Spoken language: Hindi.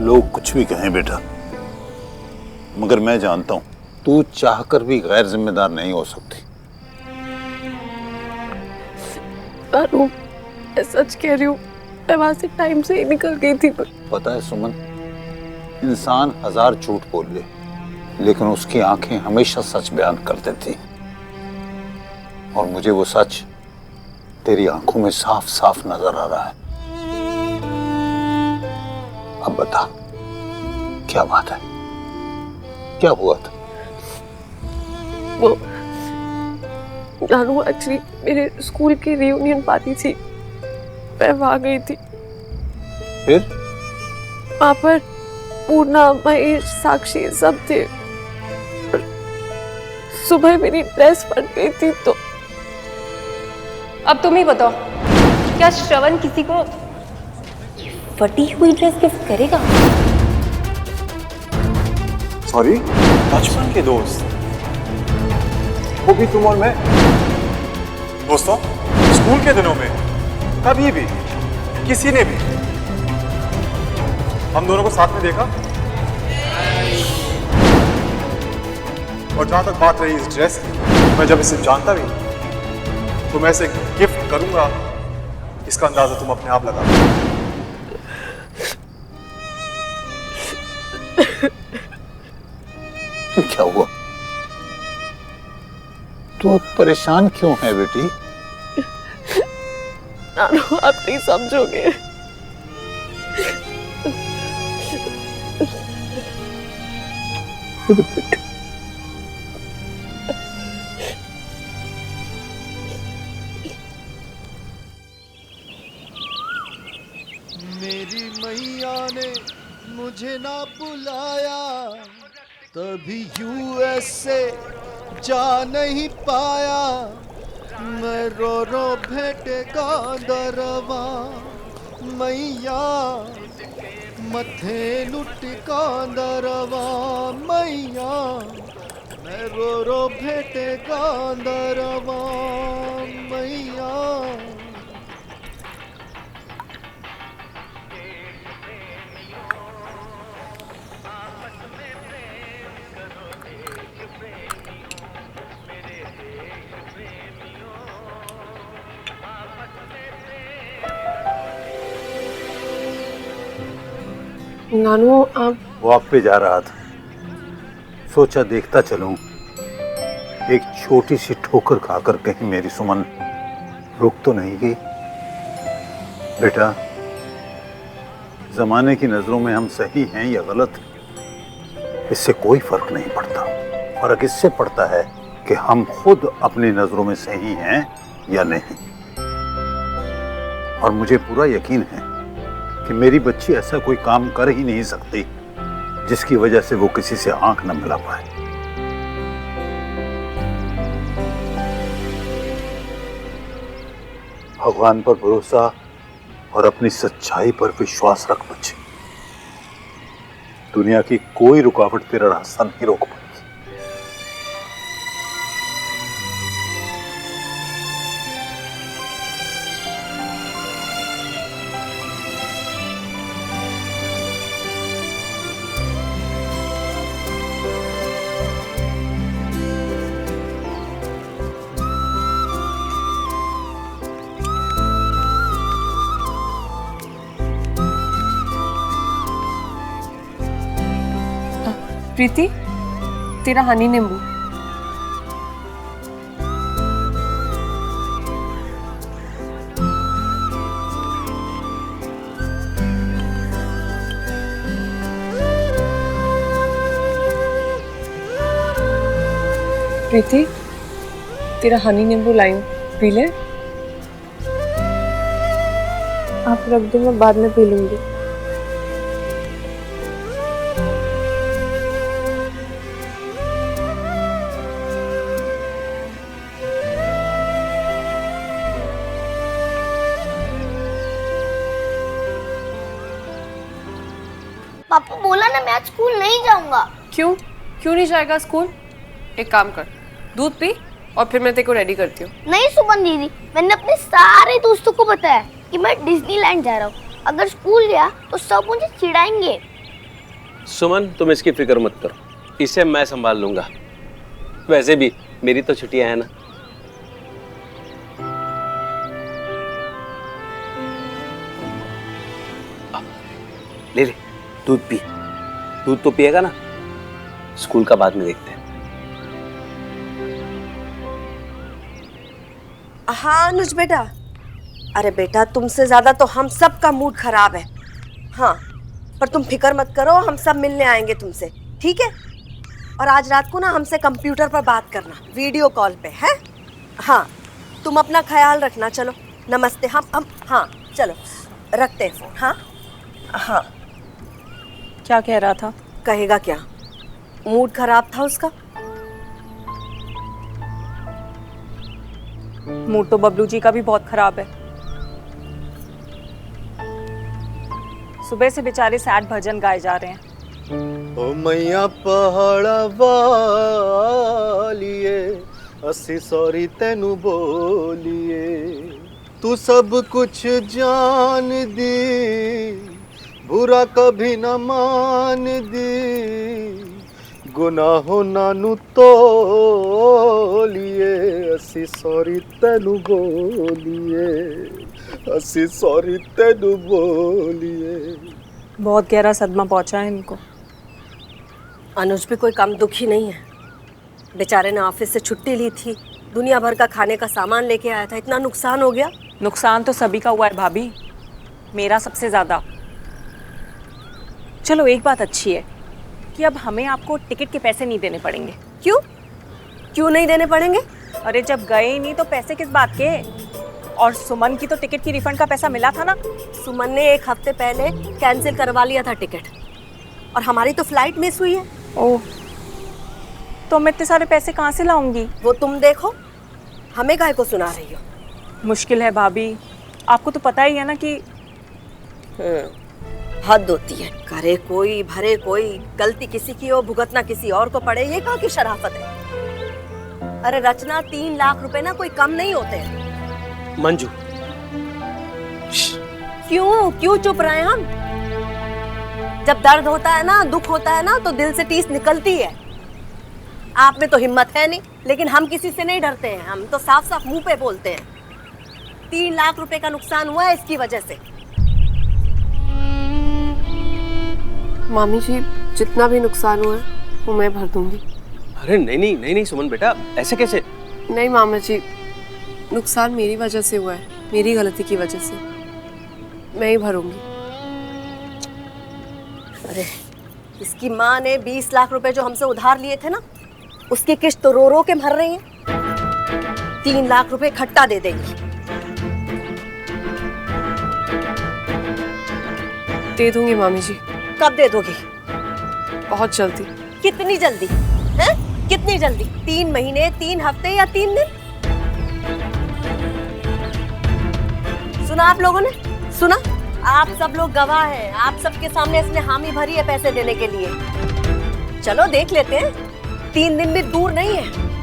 लोग कुछ भी कहें बेटा, मगर मैं जानता हूं तू चाहकर भी गैर जिम्मेदार नहीं हो सकती। अनु, मैं सच कह रही हूँ, मैं वहां से टाइम से ही निकल गई थी। पता है सुमन, इंसान 1000 झूठ बोल ले, लेकिन उसकी आंखें हमेशा सच बयान कर देती, और मुझे वो सच तेरी आंखों में साफ साफ नजर आ रहा है। अब बता, क्या बात है, क्या हुआ था? वो जानू, एक्चुअली मेरे स्कूल की रियूनियन पार्टी थी, मैं वहां गई थी। फिर वहां पर पूर्णा, महेश, साक्षी सब थे। सुबह मेरी ड्रेस फट गई थी तो अब तुम ही बताओ, क्या श्रवण किसी को ये फटी हुई ड्रेस गिफ्ट करेगा? सॉरी, बचपन के दोस्त, वो भी तुम और मैं। दोस्तों, स्कूल के दिनों में कभी भी किसी ने भी हम दोनों को साथ में देखा? और जहां तक बात रही इस ड्रेस की, मैं जब इसे जानता भी तो मैं इसे गिफ्ट करूंगा, इसका अंदाजा तुम अपने आप लगा। क्या हुआ? तू परेशान क्यों है बेटी? नानू, आप नहीं समझोगे। मेरी मैया ने मुझे ना बुलाया, तभी यूएस से जा नहीं पाया। मैं रो रो भेटेगा दरवा, मैया मथे लुटका दरवा, मैया मैं रो रो भेटेगा दरवा, मैया। नानू, आप वॉक पे जा रहा था, सोचा देखता चलूं, एक छोटी सी ठोकर खाकर कहीं मेरी सुमन रुक तो नहीं गई। बेटा, जमाने की नजरों में हम सही हैं या गलत, इससे कोई फर्क नहीं पड़ता। फर्क इससे पड़ता है कि हम खुद अपनी नजरों में सही हैं या नहीं। और मुझे पूरा यकीन है कि मेरी बच्ची ऐसा कोई काम कर ही नहीं सकती जिसकी वजह से वो किसी से आंख न मिला पाए। भगवान पर भरोसा और अपनी सच्चाई पर विश्वास रख बच्चे। दुनिया की कोई रुकावट तेरा रास्ता नहीं रोक पाएगी। प्रीति, तेरा हनी नींबू। प्रीति, तेरा हनी नींबू लाई हूं, पी ले। आप रख दो, मैं बाद में पी लूंगी। पापा बोला ना मैं आज स्कूल नहीं जाऊंगा। क्यों क्यों नहीं जाएगा स्कूल? एक काम कर, दूध पी और फिर मैं तेरे को रेडी करती हूँ। नहीं सुमन दीदी, मैंने अपने सारे दोस्तों को बताया कि मैं डिज्नीलैंड जा रहा हूँ। अगर स्कूल गया तो सब मुझे चिढ़ाएंगे। सुमन, तुम इसकी फिक्र मत करो, इसे मैं संभाल लूंगा। वैसे भी मेरी तो छुट्टियां हैं ना। ले ले, दूध पी। दूध तो पिएगा ना? स्कूल का बाद में देखते हैं। हाँ अनुज बेटा। अरे बेटा, तुमसे ज्यादा तो हम सब का मूड खराब है। हाँ, पर तुम फिक्र मत करो, हम सब मिलने आएंगे तुमसे, ठीक है? और आज रात को ना हमसे कंप्यूटर पर बात करना, वीडियो कॉल पे, है? हाँ, तुम अपना ख्याल रखना। चलो, नमस्ते। हम हाँ, चलो रखते हैं फोन। हाँ हाँ। क्या कह रहा था? कहेगा क्या, मूड खराब था उसका। मूड तो बबलू जी का भी बहुत खराब है। सुबह से बेचारे सैड भजन गाए जा रहे हैं। ओ मैया पहाड़ा वालिए, असी सॉरी तेनू बोलिए, तू सब कुछ जान दी, बुरा कभी न मान दी, गुनाहों नानू तोलिए, असी सॉरी तेनू बोलिए, असी सॉरी तेनू बोलिए। बहुत गहरा सदमा पहुंचा है इनको। अनुज भी कोई कम दुखी नहीं है। बेचारे ने ऑफिस से छुट्टी ली थी, दुनिया भर का खाने का सामान लेके आया था, इतना नुकसान हो गया। नुकसान तो सभी का हुआ है भाभी, मेरा सबसे ज्यादा। चलो एक बात अच्छी है कि अब हमें आपको टिकट के पैसे नहीं देने पड़ेंगे। क्यों? क्यों नहीं देने पड़ेंगे? अरे जब गए ही नहीं तो पैसे किस बात के? और सुमन की तो टिकट की रिफंड का पैसा मिला था ना। सुमन ने 1 हफ्ते पहले कैंसिल करवा लिया था टिकट, और हमारी तो फ्लाइट मिस हुई है। ओह, तो मैं इतने सारे पैसे कहाँ से लाऊंगी? वो तुम देखो, हमें काहे को सुना रही हो? मुश्किल है भाभी, आपको तो पता ही है ना कि हद होती है। करे कोई भरे कोई, गलती किसी की हो, भुगतना किसी और को पड़े, ये कहाँ की शराफत है? अरे रचना, 3 लाख रुपए ना कोई कम नहीं होते हैं। मंजू, क्यों चुप रहे हम? जब दर्द होता है ना, दुख होता है ना, तो दिल से टीस निकलती है। आप में तो हिम्मत है नहीं, लेकिन हम किसी से नहीं डरते हैं, हम तो साफ साफ मुंह पे बोलते हैं। 3 लाख रुपए का नुकसान हुआ है इसकी वजह से। मामी जी, जितना भी नुकसान हुआ है वो मैं भर दूंगी। अरे नहीं सुमन बेटा, ऐसे कैसे? नहीं मामा जी, नुकसान मेरी वजह से हुआ है, मेरी गलती की वजह से। मैं ही भरूंगी। अरे इसकी माँ ने 20 लाख रुपए जो हमसे उधार लिए थे ना, उसकी किस्त तो रो रो के भर रही है। 3 लाख रुपए इकट्ठा दे देंगी। दे दूंगी मामी जी। कब दे दोगी? बहुत जल्दी। कितनी जल्दी है? कितनी जल्दी? 3 महीने, 3 हफ्ते या 3 दिन? सुना आप लोगों ने? सुना? आप सब लोग गवाह हैं, आप सबके सामने इसने हामी भरी है पैसे देने के लिए। चलो देख लेते हैं, 3 दिन भी दूर नहीं है।